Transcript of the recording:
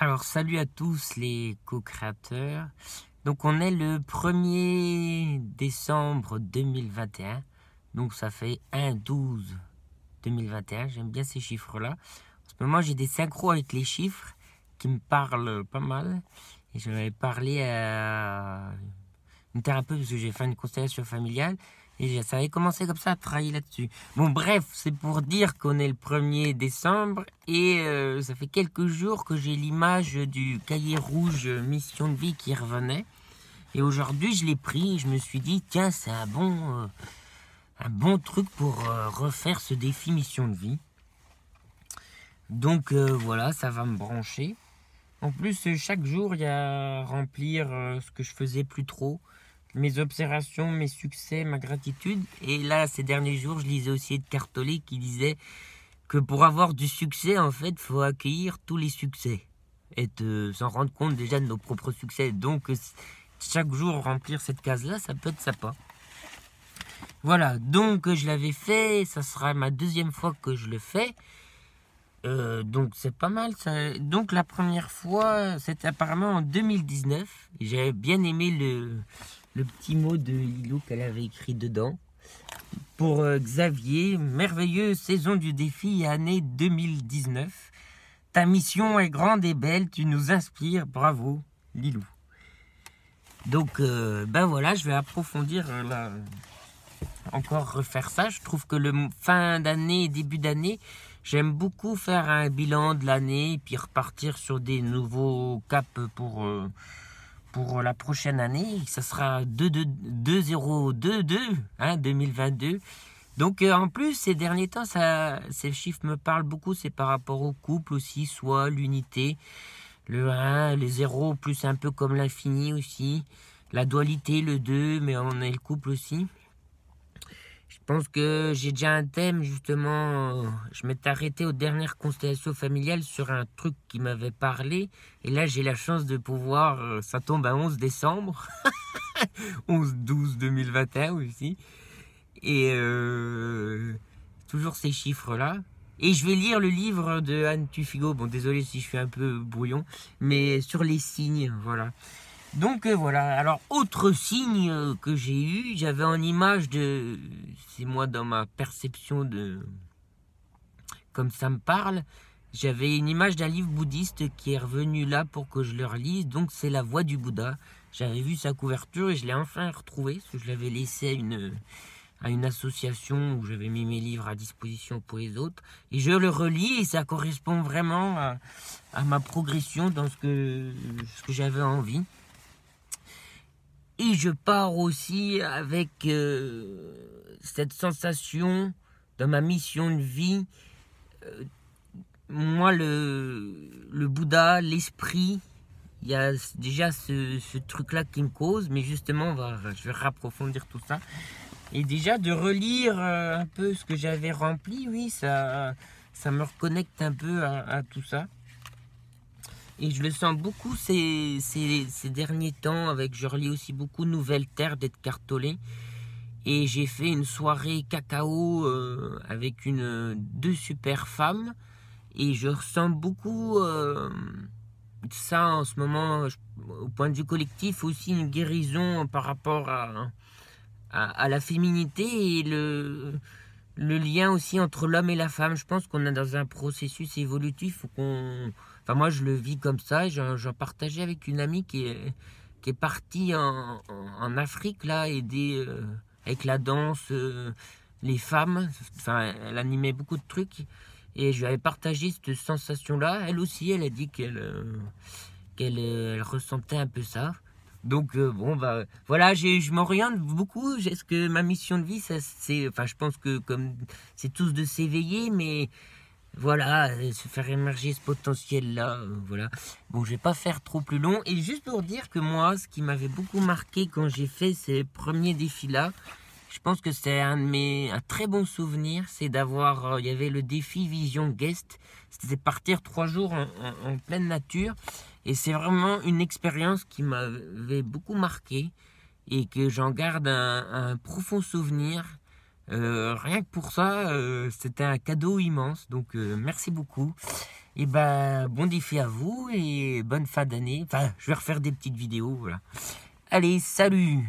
Alors, salut à tous les co-créateurs. Donc, on est le 1er décembre 2021. Donc, ça fait 1/12/2021. J'aime bien ces chiffres-là. En ce moment, j'ai des synchros avec les chiffres qui me parlent pas mal. Et je vais parler à une thérapeute parce que j'ai fait une constellation familiale. Et ça avait commencé comme ça à travailler là-dessus. Bon, bref, c'est pour dire qu'on est le 1er décembre et ça fait quelques jours que j'ai l'image du cahier rouge mission de vie qui revenait. Et aujourd'hui, je l'ai pris et je me suis dit, tiens, c'est un bon truc pour refaire ce défi mission de vie. Donc voilà, ça va me brancher. En plus, chaque jour, il y a à remplir ce que je faisais plus trop. Mes observations, mes succès, ma gratitude. Et là, ces derniers jours, je lisais aussi Edgar Tolle qui disait que pour avoir du succès, en fait, il faut accueillir tous les succès. Et s'en rendre compte déjà de nos propres succès. Donc, chaque jour, remplir cette case-là, ça peut être sympa. Voilà, donc je l'avais fait. Ça sera ma deuxième fois que je le fais. Donc c'est pas mal ça. Donc la première fois, c'était apparemment en 2019. J'avais bien aimé le petit mot de Lilou qu'elle avait écrit dedans. Pour Xavier, merveilleuse saison du défi année 2019. Ta mission est grande et belle, tu nous inspires, bravo Lilou. Donc ben voilà, je vais approfondir là, encore refaire ça. Je trouve que le fin d'année, début d'année, j'aime beaucoup faire un bilan de l'année et puis repartir sur des nouveaux caps pour la prochaine année. Ça sera 2022, hein, 2022. Donc en plus, ces derniers temps, ces chiffres me parlent beaucoup. C'est par rapport au couple aussi, soit l'unité, le 1, les 0, plus un peu comme l'infini aussi. La dualité, le 2, mais on a le couple aussi. Je pense que j'ai déjà un thème, justement. Je m'étais arrêté aux dernières constellations familiales sur un truc qui m'avait parlé. Et là, j'ai la chance de pouvoir... ça tombe à 11 décembre. 11/12/2021 aussi. Et toujours ces chiffres-là. Et je vais lire le livre de Anne Tufigo. Bon, désolé si je suis un peu brouillon. Mais sur les signes, voilà. Donc voilà, alors autre signe que j'ai eu, j'avais en image de, c'est moi dans ma perception de, comme ça me parle, j'avais une image d'un livre bouddhiste qui est revenu là pour que je le relise, donc c'est La Voix du Bouddha. J'avais vu sa couverture et je l'ai enfin retrouvé, parce que je l'avais laissé à une association où j'avais mis mes livres à disposition pour les autres, et je le relis et ça correspond vraiment à ma progression dans ce que j'avais envie. Et je pars aussi avec cette sensation dans ma mission de vie. Moi, le Bouddha, l'esprit, il y a déjà ce truc-là qui me cause. Mais justement, je vais approfondir tout ça. Et déjà, de relire un peu ce que j'avais rempli, oui, ça me reconnecte un peu à tout ça. Et je le sens beaucoup ces derniers temps, je relis aussi beaucoup Nouvelle Terre d'Edgar Tolle. Et j'ai fait une soirée cacao avec deux super femmes. Et je ressens beaucoup ça en ce moment, au point de vue collectif, aussi une guérison par rapport à la féminité et le lien aussi entre l'homme et la femme. Je pense qu'on est dans un processus évolutif où enfin moi je le vis comme ça. J'en partageais avec une amie qui est partie en Afrique là, aider avec la danse les femmes. Enfin, elle animait beaucoup de trucs et je lui avais partagé cette sensation là. Elle aussi, elle a dit qu'elle ressentait un peu ça. Donc bon bah voilà, je m'oriente beaucoup. Est-ce que ma mission de vie, enfin je pense que comme c'est tous de s'éveiller, mais voilà, se faire émerger ce potentiel là, voilà. Bon, je vais pas faire trop plus long et juste pour dire que moi, ce qui m'avait beaucoup marqué quand j'ai fait ces premiers défis là, je pense que c'est un très bon souvenir, c'est d'avoir, il y avait le défi Vision Guest, c'était partir 3 jours en pleine nature. Et c'est vraiment une expérience qui m'avait beaucoup marqué et que j'en garde un profond souvenir. Rien que pour ça, c'était un cadeau immense. Donc merci beaucoup. Et ben, bon défi à vous et bonne fin d'année. Enfin, je vais refaire des petites vidéos, voilà. Allez, salut!